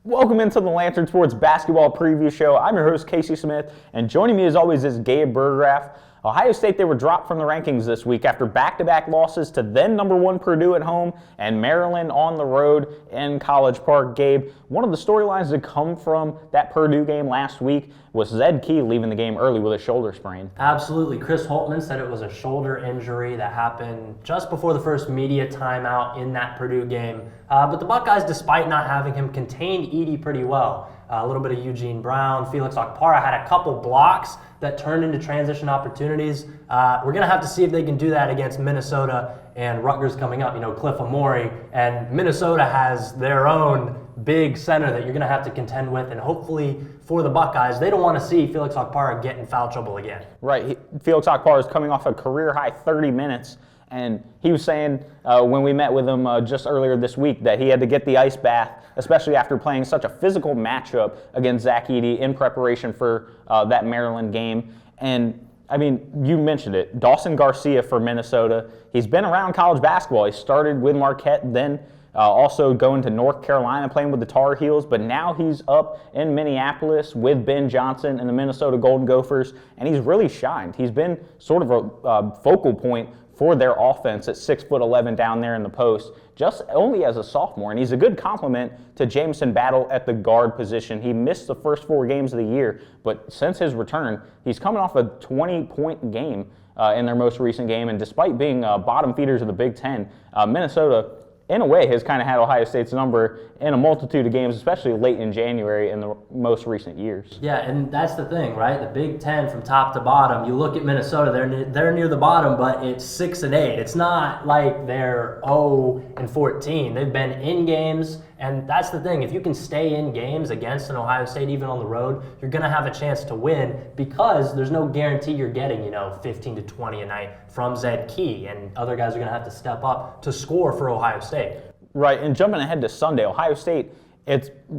Welcome into the Lantern Sports Basketball Preview Show. I'm your host, Casey Smith, and joining me as always is Gabe Burggraf. Ohio State, they were dropped from the rankings this week after back-to-back losses to then number one Purdue at home and Maryland on the road in College Park. Gabe, one of the storylines that come from that Purdue game last week was Zed Key leaving the game early with a shoulder sprain. Absolutely. Chris Holtmann said it was a shoulder injury that happened just before the first media timeout in that Purdue game. But the Buckeyes, despite not having him, contained Edey pretty well. A little bit of Eugene Brown. Felix Okpara had a couple blocks that turned into transition opportunities. We're going to have to see if they can do that against Minnesota and Rutgers coming up. You know, Cliff Amore, and Minnesota has their own big center that you're going to have to contend with, and hopefully for the Buckeyes, they don't want to see Felix Okpara get in foul trouble again. Right. Felix Okpara is coming off a career-high 30 minutes, and he was saying when we met with him just earlier this week that he had to get the ice bath, especially after playing such a physical matchup against Zach Edey in preparation for that Maryland game. And, I mean, you mentioned it, Dawson Garcia for Minnesota. He's been around college basketball. He started with Marquette, then also going to North Carolina, playing with the Tar Heels, but now he's up in Minneapolis with Ben Johnson and the Minnesota Golden Gophers, and he's really shined. He's been sort of a focal point for their offense at 6'11" down there in the post, just only as a sophomore. And he's a good complement to Jamison Battle at the guard position. He missed the first 4 games of the year, but since his return, he's coming off a 20-point game in their most recent game. And despite being bottom feeders of the Big Ten, Minnesota, in a way, has kind of had Ohio State's number in a multitude of games, especially late in January in the most recent years. Yeah, and that's the thing, right? The Big Ten from top to bottom. You look at Minnesota; they're near the bottom, but it's 6-8. It's not like they're 0-14. They've been in games, and that's the thing. If you can stay in games against an Ohio State, even on the road, you're going to have a chance to win because there's no guarantee you're getting, 15 to 20 a night from Zed Key, and other guys are going to have to step up to score for Ohio State. Right, and jumping ahead to Sunday, Ohio State,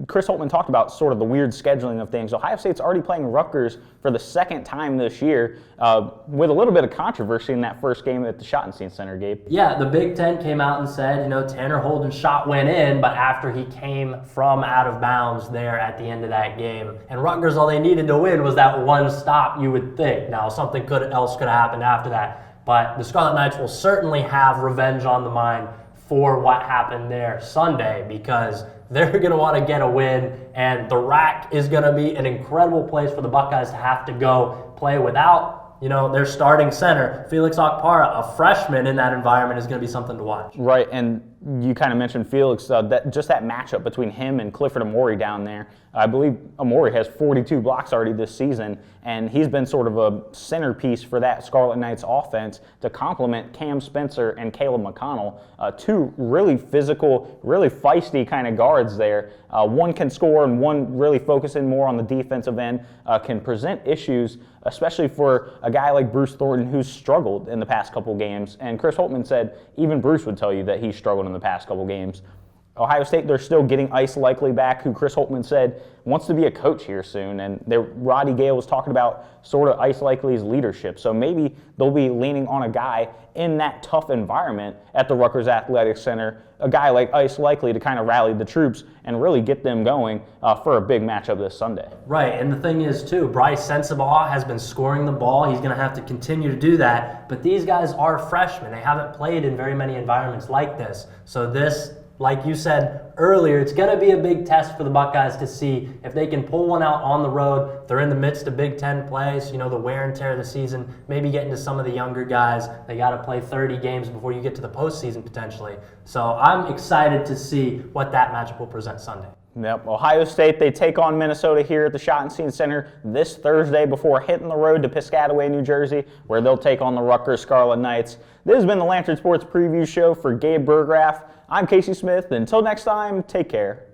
Chris Holtmann talked about sort of the weird scheduling of things. Ohio State's already playing Rutgers for the second time this year with a little bit of controversy in that first game at the Schottenstein Center, Gabe. Yeah, the Big Ten came out and said, Tanner Holden's shot went in, but after he came from out of bounds there at the end of that game. And Rutgers, all they needed to win was that one stop, you would think. Now, something else could have happened after that. But the Scarlet Knights will certainly have revenge on the mind for what happened there Sunday, because they're going to want to get a win, and the RAC is going to be an incredible place for the Buckeyes to have to go play without, their starting center. Felix Okpara, a freshman in that environment, is going to be something to watch. Right, and you kind of mentioned Felix, that matchup between him and Clifford Amore down there. I believe Amore has 42 blocks already this season, and he's been sort of a centerpiece for that Scarlet Knights offense to complement Cam Spencer and Caleb McConnell, 2 really physical, really feisty kind of guards there. One can score and one really focusing more on the defensive end, can present issues, especially for a guy like Bruce Thornton who's struggled in the past couple games. And Chris Holtmann said even Bruce would tell you that he's struggled in the past couple games. Ohio State, they're still getting Ice Likely back, who Chris Holtmann said wants to be a coach here soon. And Roddy Gale was talking about sort of Ice Likely's leadership. So maybe they'll be leaning on a guy in that tough environment at the Rutgers Athletic Center, a guy like Ice Likely to kind of rally the troops and really get them going for a big matchup this Sunday. Right, and the thing is, too, Bryce Sensabaugh has been scoring the ball. He's going to have to continue to do that. But these guys are freshmen. They haven't played in very many environments like this. So this, like you said earlier, it's going to be a big test for the Buckeyes to see if they can pull one out on the road. They're in the midst of Big Ten plays, the wear and tear of the season, maybe getting to some of the younger guys. They got to play 30 games before you get to the postseason potentially. So I'm excited to see what that matchup will present Sunday. Yep, Ohio State, they take on Minnesota here at the Schottenstein Center this Thursday before hitting the road to Piscataway, New Jersey, where they'll take on the Rutgers Scarlet Knights. This has been the Lantern Sports Preview Show for Gabe Burggraf. I'm Casey Smith. Until next time, take care.